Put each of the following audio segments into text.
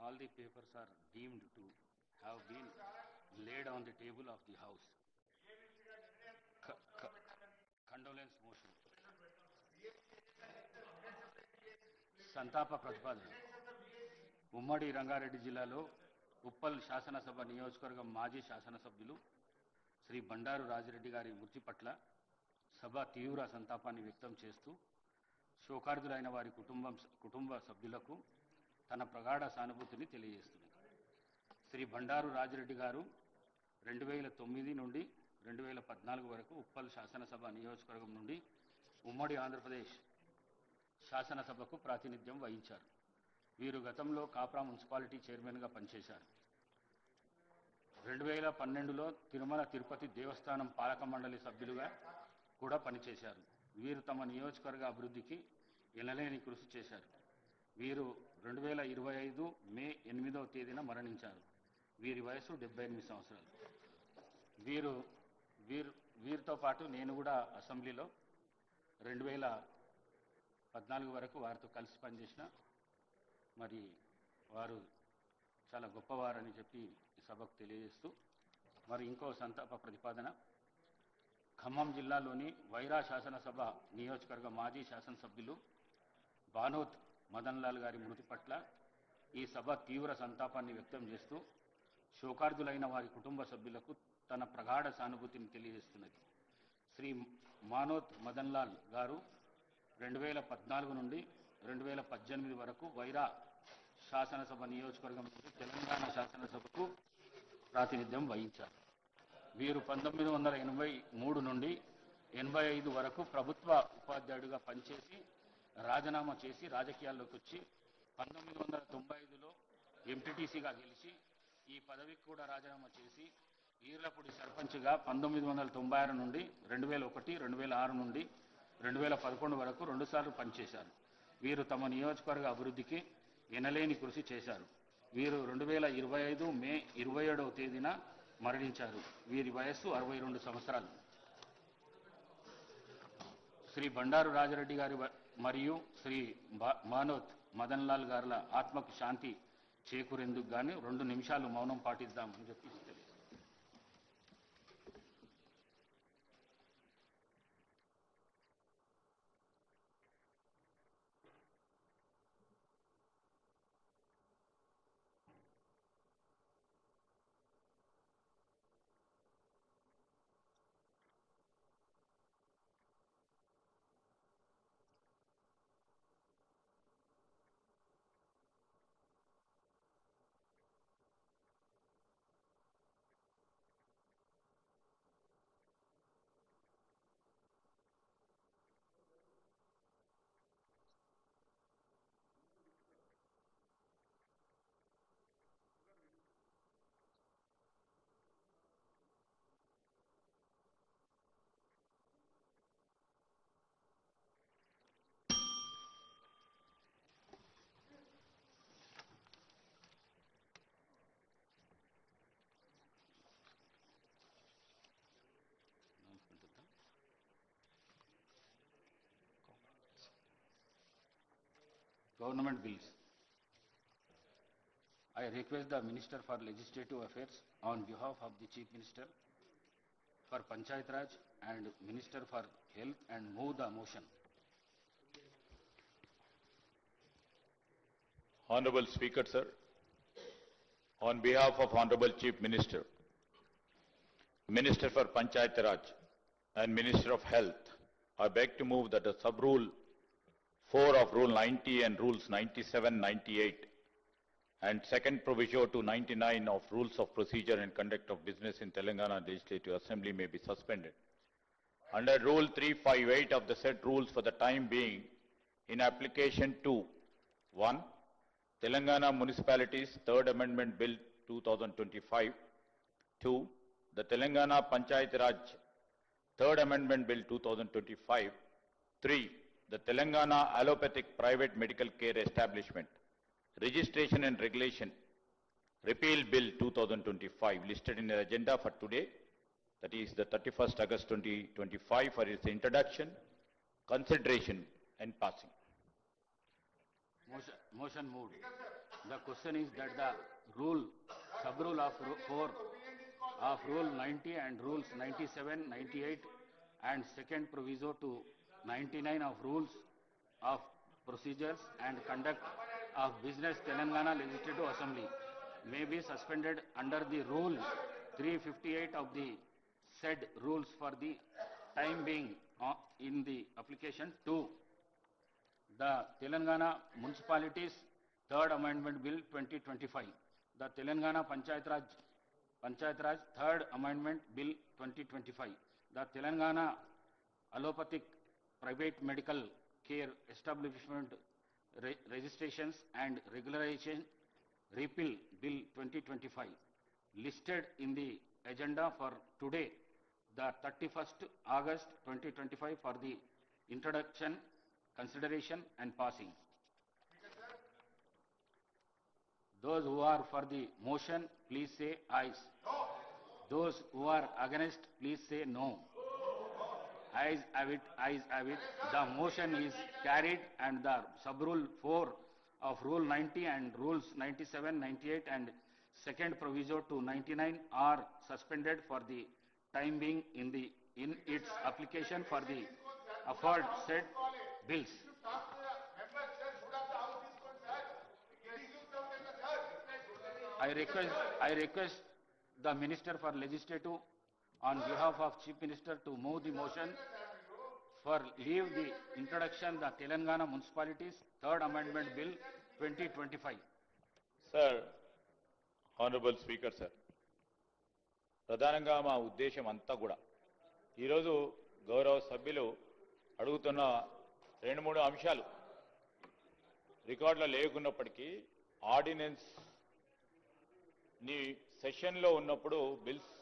all the papers are deemed to have been laid on the table of the House. Condolence motion. సంతాప ప్రతిపాదన. ఉమ్మడి రంగారెడ్డి జిల్లాలో ఉప్పల్ శాసనసభ నియోజకవర్గం మాజీ శాసనసభ్యులు శ్రీ బండారు రాజిరెడ్డి గారి మృతి పట్ల సభ తీవ్ర సంతాపాన్ని వ్యక్తం చేస్తూ శోకార్దులైన వారి కుటుంబ సభ్యులకు తన ప్రగాఢ సానుభూతిని తెలియజేస్తుంది. శ్రీ బండారు రాజిరెడ్డి గారు 2009 నుండి 2014 వరకు ఉప్పల్ శాసనసభ నియోజకవర్గం నుండి ఉమ్మడి ఆంధ్రప్రదేశ్ శాసనసభకు ప్రాతినిధ్యం వహించారు. వీరు గతంలో కాప్రా మున్సిపాలిటీ చైర్మన్గా పనిచేశారు. 2012లో తిరుమల తిరుపతి దేవస్థానం పాలక మండలి సభ్యులుగా కూడా పనిచేశారు. వీరు తమ నియోజకవర్గ అభివృద్ధికి ఎనలేని కృషి చేశారు. వీరు 2025 మే 8వ తేదీన మరణించారు. వీరి వయసు 78 సంవత్సరాలు. వీరితో పాటు నేను కూడా అసెంబ్లీలో 2014 వరకు వారితో కలిసి పనిచేసిన, మరి వారు చాలా గొప్పవారని చెప్పి ఈ సభకు తెలియజేస్తూ, మరి ఇంకో సంతాప ప్రతిపాదన. ఖమ్మం జిల్లాలోని వైరా శాసనసభ నియోజకవర్గ మాజీ శాసనసభ్యులు బానోత్ మదన్ లాల్ గారి మృతి పట్ల ఈ సభ తీవ్ర సంతాపాన్ని వ్యక్తం చేస్తూ శోకార్దులైన వారి కుటుంబ సభ్యులకు తన ప్రగాఢ సానుభూతిని తెలియజేస్తున్నది. శ్రీ మానోత్ మదన్ లాల్ గారు 2014 నుండి 2018 వరకు వైరా శాసనసభ నియోజకవర్గం నుండి తెలంగాణ శాసనసభకు ప్రాతినిధ్యం వహించారు. వీరు 1983 నుండి 85 వరకు ప్రభుత్వ ఉపాధ్యాయుడిగా పనిచేసి రాజీనామా చేసి రాజకీయాల్లోకి వచ్చి 1995లో ఎంపీటీసీగా గెలిచి ఈ పదవికి కూడా రాజీనామా చేసి ఈర్లపూడి సర్పంచ్గా 1996 నుండి 2001, 2006 నుండి 2011 వరకు 2 సార్లు పనిచేశారు. వీరు తమ నియోజకవర్గ అభివృద్ధికి ఎనలేని కృషి చేశారు. వీరు 2025 మే 27వ తేదీన మరణించారు. వీరి వయస్సు 62 సంవత్సరాలు. శ్రీ బండారు రాజిరెడ్డి గారి మరియు శ్రీ మానోత్ మదన్ లాల్ గారుల ఆత్మకు శాంతి చేకూరేందుకు గాను 2 నిమిషాలు మౌనం పాటిద్దామని చెప్పి తెలియదు. Government bills. I request the Minister for Legislative Affairs on behalf of the Chief Minister for Panchayat Raj and Minister for Health and move the motion. Honorable Speaker, sir, on behalf of Honorable Chief Minister, Minister for Panchayat Raj and Minister of Health, I beg to move that the sub-rule 4 of Rule 90 and Rules 97, 98 and second proviso to 99 of Rules of Procedure and Conduct of Business in Telangana Legislative Assembly may be suspended. Under Rule 358 of the said rules for the time being, in application to 1. Telangana Municipalities Third Amendment Bill 2025, 2. The Telangana Panchayat Raj Third Amendment Bill 2025, 3. The Telangana Allopathic Private Medical Care Establishment Registration and Regulation Repeal Bill 2025 listed in the agenda for today, that is the 31st August 2025, for its introduction, consideration and passing. Motion moved. The question is that the rule, sub-rule of 4 of Rule 90 and Rules 97, 98 and second proviso to 99 of Rules of Procedures and Conduct of Business Telangana Legislative Assembly may be suspended under the Rule 358 of the said rules for the time being in the application. 2. The Telangana Municipalities Third Amendment Bill 2025. The Telangana Panchayat Raj Third Amendment Bill 2025. The Telangana Allopathic Private Medical Care Establishment Registrations and Regularization Repeal Bill 2025. Listed in the agenda for today, the 31st August 2025, for the introduction, consideration and passing. Those who are for the motion, please say ayes. Those who are against, please say no. Ayes have it, ayes have it. The motion is carried and the sub-rule 4 of Rule 90 and Rules 97, 98 and second proviso to 99 are suspended for the time being in its application for the aforesaid bills. I request the Minister for Legislative on behalf of Chief Minister to move the motion for leave the introduction the Telangana Municipalities Third Amendment Bill 2025. Sir, Honorable Speaker, sir. ప్రధానంగా మా ఉద్దేశం అంతా కూడా ఈరోజు గౌరవ సభ్యులు అడుగుతున్న 2-3 అంశాలు రికార్డులో లేకున్నప్పటికీ ఆర్డినెన్స్ ని సెషన్లో ఉన్నప్పుడు బిల్స్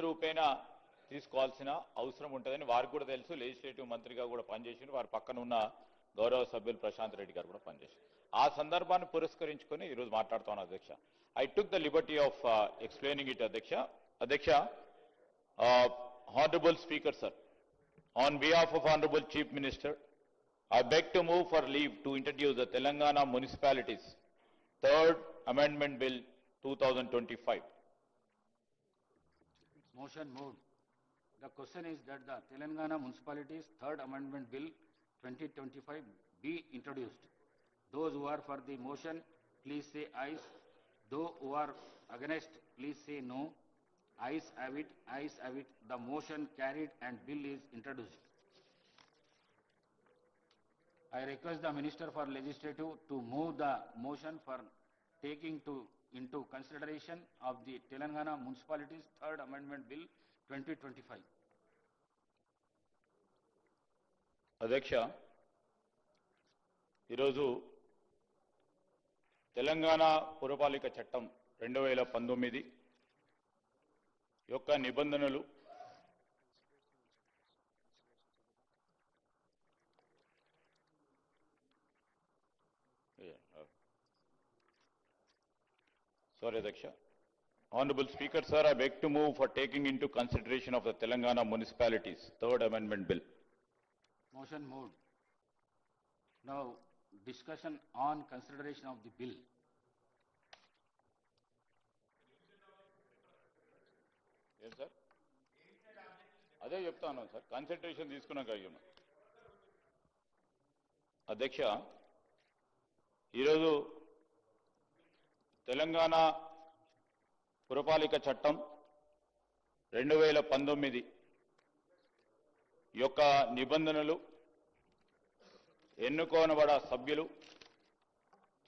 రూపేణ తీసుకోవాల్సిన అవసరం ఉంటుందని వారికి కూడా తెలుసు. లెజిస్లేటివ్ మంత్రిగా కూడా పనిచేసి వారి పక్కన ఉన్న గౌరవ సభ్యులు ప్రశాంత్ రెడ్డి గారు కూడా పనిచేశారు. ఆ సందర్భాన్ని పురస్కరించుకొని ఈరోజు మాట్లాడుతాను అధ్యక్ష. I took the liberty of explaining it, Adhyaksha. Honorable Speaker, sir, on behalf of Honorable Chief Minister, I beg to move for leave to introduce the Telangana Municipalities Third Amendment Bill 2025. Motion moved. The question is that the Telangana Municipalities Third Amendment Bill 2025 be introduced. Those who are for the motion, please say ayes. Those who are against, please say no. Ayes have it, ayes have it. The motion carried and bill is introduced. I request the Minister for Legislative to move the motion for taking into consideration of the Telangana Municipalities Third Amendment Bill 2025. అధ్యక్ష, ఈరోజు తెలంగాణ పురపాలిక చట్టం 2019 యొక్క నిబంధనలు Sorry, Adhyaksha. Honorable Speaker, sir, I beg to move for taking into consideration of the Telangana Municipalities Third Amendment Bill. Motion moved. Now, discussion on consideration of the bill. Yes, sir. అదే చెప్తాను sir, consultation తీసుకున్నాక అయ్యాను. అధ్యక్ష, ఈరోజు తెలంగాణ పురపాలిక చట్టం 2019 యొక్క నిబంధనలు, ఎన్నుకోనబడ సభ్యులు,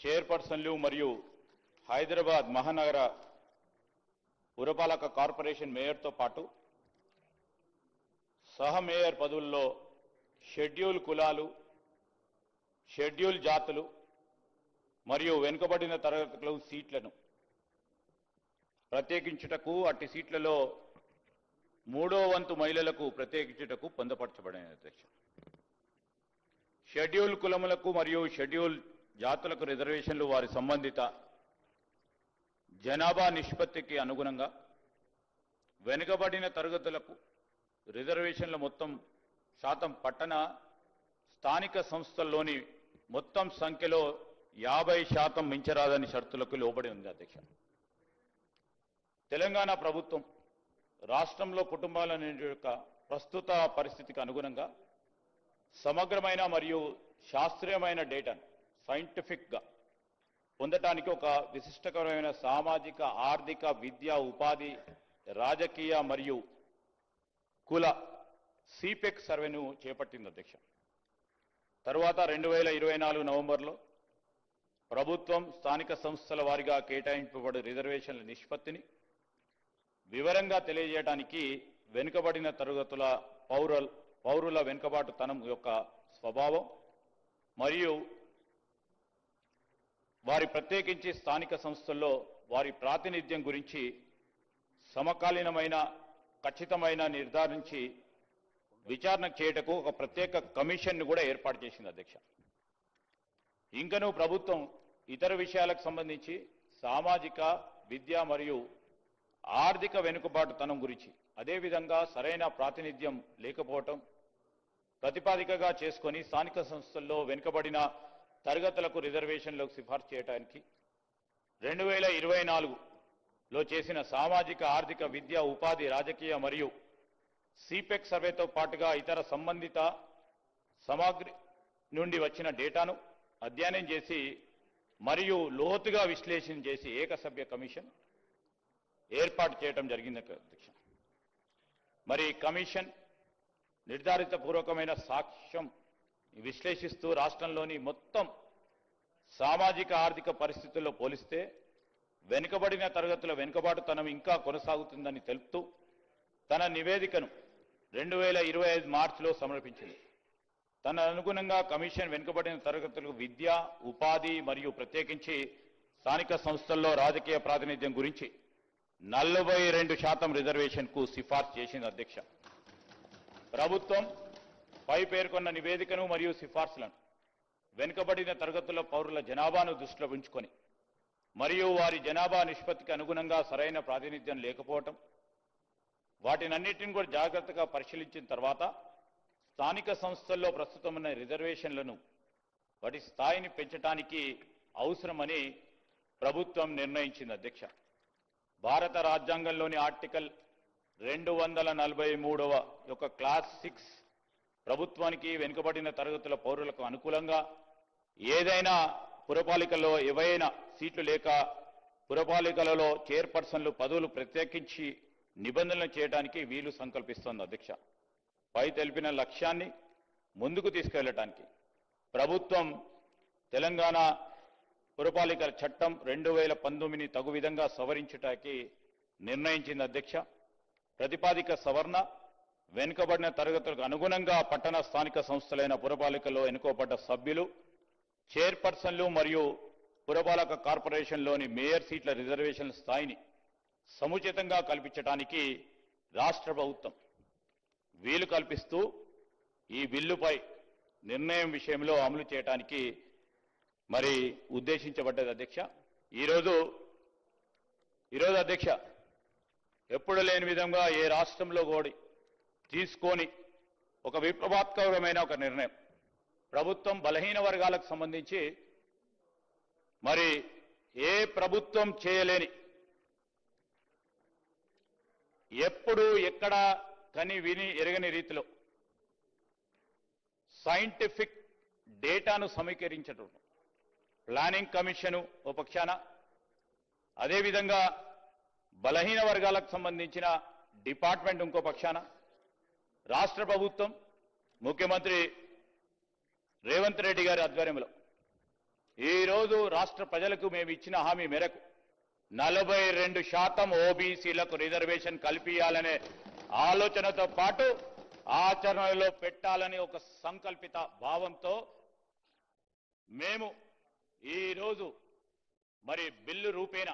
చైర్పర్సన్లు మరియు హైదరాబాద్ మహానగర పురపాలక కార్పొరేషన్ మేయర్తో పాటు సహ మేయర్ పదవుల్లో షెడ్యూల్ కులాలు, షెడ్యూల్ జాతులు మరియు వెనుకబడిన తరగతుల సీట్లను ప్రత్యేకించుటకు, అట్టి సీట్లలో 3వ వంతు మహిళలకు ప్రత్యేకించుటకు పొందుపరచబడిన అధ్యక్ష. షెడ్యూల్ కులములకు మరియు షెడ్యూల్ జాతులకు రిజర్వేషన్లు వారి సంబంధిత జనాభా నిష్పత్తికి అనుగుణంగా, వెనుకబడిన తరగతులకు రిజర్వేషన్ల మొత్తం శాతం పట్టణ స్థానిక సంస్థల్లోని మొత్తం సంఖ్యలో 50% మించరాదని షరతులకు లోబడి ఉంది అధ్యక్ష. తెలంగాణ ప్రభుత్వం రాష్ట్రంలో కుటుంబాల యొక్క ప్రస్తుత పరిస్థితికి అనుగుణంగా సమగ్రమైన మరియు శాస్త్రీయమైన డేటాను సైంటిఫిక్గా పొందటానికి ఒక విశిష్టకరమైన సామాజిక, ఆర్థిక, విద్య, ఉపాధి, రాజకీయ మరియు కుల సిపెక్ సర్వేను చేపట్టింది అధ్యక్ష. తరువాత 2024 నవంబర్లో ప్రభుత్వం స్థానిక సంస్థల వారీగా కేటాయింపబడే రిజర్వేషన్ల నిష్పత్తిని వివరంగా తెలియజేయడానికి వెనుకబడిన తరగతుల పౌరుల వెనుకబాటుతనం యొక్క స్వభావం మరియు వారి ప్రత్యేకించి స్థానిక సంస్థల్లో వారి ప్రాతినిధ్యం గురించి సమకాలీనమైన ఖచ్చితమైన నిర్ధారించి విచారణ చేయటకు ఒక ప్రత్యేక కమిషన్ను కూడా ఏర్పాటు చేసింది అధ్యక్ష. ఇంకనూ ప్రభుత్వం ఇతర విషయాలకు సంబంధించి సామాజిక, విద్య మరియు ఆర్థిక వెనుకబాటుతనం గురించి, అదేవిధంగా సరైన ప్రాతినిధ్యం లేకపోవటం ప్రతిపాదికగా చేసుకొని స్థానిక సంస్థల్లో వెనుకబడిన తరగతులకు రిజర్వేషన్లకు సిఫార్సు చేయడానికి 2024లో చేసిన సామాజిక, ఆర్థిక, విద్య, ఉపాధి, రాజకీయ మరియు సిపెక్ సర్వేతో పాటుగా ఇతర సంబంధిత సామగ్రి నుండి వచ్చిన డేటాను అధ్యయనం చేసి మరియు లోతుగా విశ్లేషణ చేసి ఏకసభ్య కమిషన్ ఏర్పాటు చేయడం జరిగింది అధ్యక్ష. మరి కమిషన్ నిర్ధారిత పూర్వకమైన సాక్ష్యం విశ్లేషిస్తూ రాష్ట్రంలోని మొత్తం సామాజిక, ఆర్థిక పరిస్థితుల్లో పోలిస్తే వెనుకబడిన తరగతుల వెనుకబాటుతనం ఇంకా కొనసాగుతుందని తెలుపుతూ తన నివేదికను 2025 మార్చిలో సమర్పించింది. తన అనుగుణంగా కమిషన్ వెనుకబడిన తరగతులకు విద్య, ఉపాధి మరియు ప్రత్యేకించి స్థానిక సంస్థల్లో రాజకీయ ప్రాతినిధ్యం గురించి 42% రిజర్వేషన్కు సిఫార్సు చేసింది అధ్యక్ష. ప్రభుత్వం పై పేర్కొన్న నివేదికను మరియు సిఫార్సులను వెనుకబడిన తరగతుల పౌరుల జనాభాను దృష్టిలో ఉంచుకొని మరియు వారి జనాభా నిష్పత్తికి అనుగుణంగా సరైన ప్రాతినిధ్యం లేకపోవటం, వాటినన్నిటిని కూడా జాగ్రత్తగా పరిశీలించిన తర్వాత స్థానిక సంస్థల్లో ప్రస్తుతం ఉన్న రిజర్వేషన్లను వాటి స్థాయిని పెంచడానికి అవసరమని ప్రభుత్వం నిర్ణయించింది అధ్యక్ష. భారత రాజ్యాంగంలోని ఆర్టికల్ 243వ యొక్క క్లాస్ 6 ప్రభుత్వానికి వెనుకబడిన తరగతుల పౌరులకు అనుకూలంగా ఏదైనా పురపాలికల్లో ఏవైనా సీట్లు లేక పురపాలికలలో చైర్పర్సన్లు పదవులు ప్రత్యేకించి నిబంధనలు చేయడానికి వీలు సంకల్పిస్తోంది అధ్యక్ష. పై తెలిపిన లక్ష్యాన్ని ముందుకు తీసుకెళ్లడానికి ప్రభుత్వం తెలంగాణ పురపాలికల చట్టం 2019ని తగు విధంగా సవరించడానికి నిర్ణయించింది అధ్యక్ష. ప్రతిపాదిక సవరణ వెనుకబడిన తరగతులకు అనుగుణంగా పట్టణ స్థానిక సంస్థలైన పురపాలికల్లో ఎన్నుకోబడ్డ సభ్యులు, చైర్పర్సన్లు మరియు పురపాలక కార్పొరేషన్లోని మేయర్ సీట్ల రిజర్వేషన్ల స్థాయిని సముచితంగా కల్పించడానికి రాష్ట్ర ప్రభుత్వం వీలు కల్పిస్తూ ఈ బిల్లుపై నిర్ణయం విషయంలో అమలు చేయడానికి మరి ఉద్దేశించబడ్డది అధ్యక్ష. ఈరోజు అధ్యక్ష ఎప్పుడు లేని విధంగా ఏ రాష్ట్రంలో కూడా తీసుకొని ఒక విప్లవాత్మకమైన ఒక నిర్ణయం ప్రభుత్వం బలహీన వర్గాలకు సంబంధించి మరి ఏ ప్రభుత్వం చేయలేని, ఎప్పుడు ఎక్కడ కని విని ఎరగని రీతిలో సైంటిఫిక్ డేటాను సమీకరించడం ప్లానింగ్ కమిషను ఓ పక్షాన, అదేవిధంగా బలహీన వర్గాలకు సంబంధించిన డిపార్ట్మెంట్ ఇంకో పక్షాన, రాష్ట్ర ప్రభుత్వం ముఖ్యమంత్రి రేవంత్ రెడ్డి గారి ఆధ్వర్యంలో ఈరోజు రాష్ట్ర ప్రజలకు మేము ఇచ్చిన హామీ మేరకు 42% ఓబీసీలకు రిజర్వేషన్ కల్పించాలనే ఆలోచనతో పాటు ఆచరణలో పెట్టాలని ఒక సంకల్పిత భావంతో మేము ఈరోజు మరి బిల్లు రూపేణ